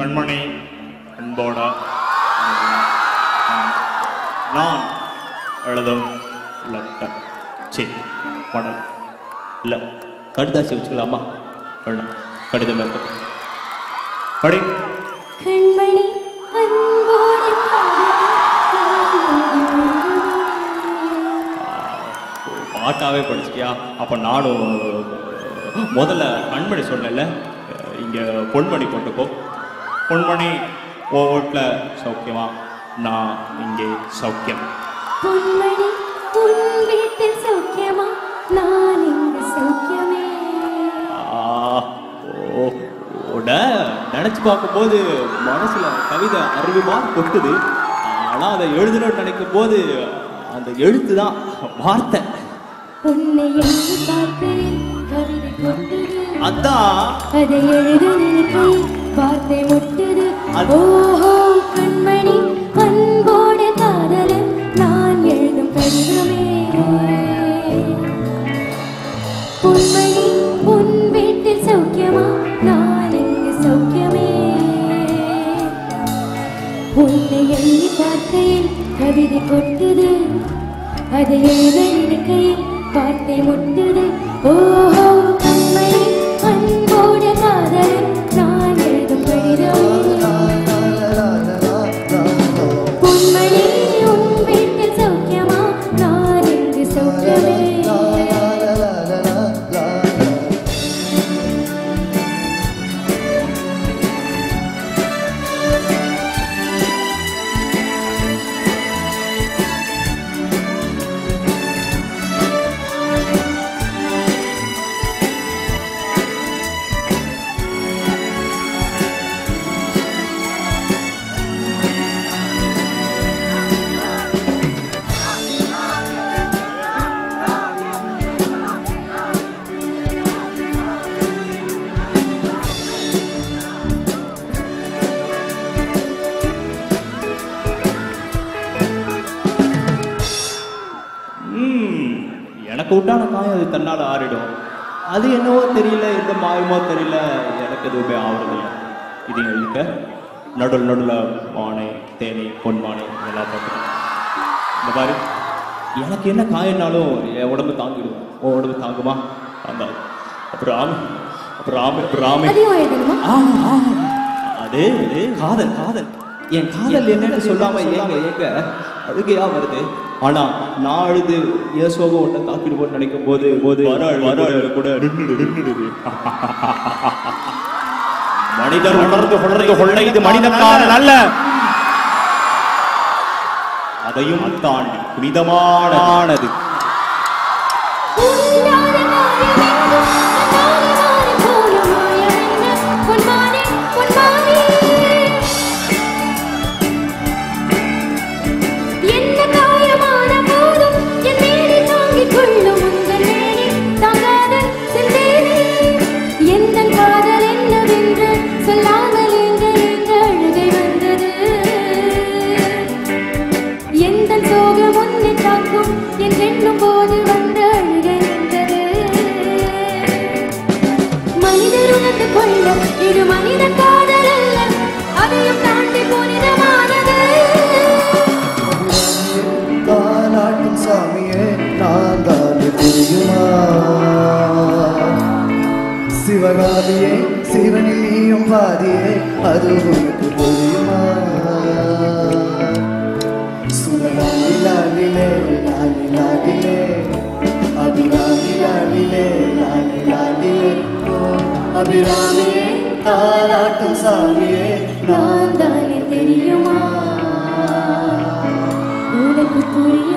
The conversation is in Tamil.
கண்மணி அன்போட நான் எழுதும் லெட்டர் படம் இல்லை கடிதாசி வச்சுக்கலாமா வேண்டாம் கடிதம் இருக்கு படி கண்மணி பாட்டாவே படிச்சிட்டியா அப்போ நானும் முதல்ல கண்மணி சொன்னேன்ல இங்கே பொன்மணி போட்டுக்கோ பொன்மணி ஓ வீட்டில் சௌக்கியமா நான் இங்கே சௌக்கியம் பொன்மணி உன் வீட்டில் சௌக்கியமா நான் இங்கு சௌக்கியமே நினச்சி பார்க்கும்போது மனசில் கவிதை அறிவுமா கொட்டுது ஆனால் அதை எழுதணும்னு நினைக்கும் போது அந்த எழுத்து தான் வார்த்தை உன்னை எழுதி பார்க்கிறேன் கவிதை கொட்டுது அதான் அதை எழுத நினைக்கிறேன் வார்த்தை முட்டுது ஓஹோ கண்மணி அன்போட காதலன் நான் எழுதும் கடிதமே பொன்மணி உன் வீட்டில் சௌக்கியமா நான் இங்கு சௌக்கியமே உன்னை எண்ணி பார்க்கையில் கவிதை கொட்டுது அதை எழுத நினைக்கையில் வார்த்தை முட்டுது ஓஹோ கண்மணி அன்போட காதலன் நான் எழுதும் கடிதமே பொன்மணி உன் வீட்டில் சௌக்கியமா நான் இங்கு சௌக்கியமே எனக்கு விட்டான காயம் அது தன்னால் ஆறிடும் அது என்னவோ தெரியல எந்த மாயமோ தெரியல எனக்கு எதுவுமே ஆவறதில்லை இது எழுதிக்க நடுவில் மானை தேனி பொன்மானை இதெல்லாம் பார்த்துருக்கேன் இந்த மாதிரி எனக்கு என்ன காயம்னாலும் என் உடம்பு தாங்கிடும் உன் உடம்பு தாங்குமா அந்த அப்புறம் ராமே அது காதல் காதல் என் காதல் என்னன்னு சொல்லாம ஏங்க அழுகையா வருது ஆனா நான் அழுது இயேசுவை ஒன்றை தாக்கிடுவோன்னு நினைக்கும் போது கூட மனிதர் உணர்ந்து இது மனிதனான நல்ல அதையும் தாண்டி புனிதமானது இது மனித காதல் அல்ல அதையும் தாண்டி புனிதமானது தாலாட்டும் சாமியே நான் தானே தெரியுமா சிவகாமியே சிவனில் நீயும் வாதியே அது உனக்கு புரியுமா சுனலாலி லாலிலே லாலி லாலிலே அபிராமி லாலிலே லாலி லாலிலே அபிராமியே தாலாட்டும் சாமியே நான் தானே தெரியுமா உனக்கு புரிய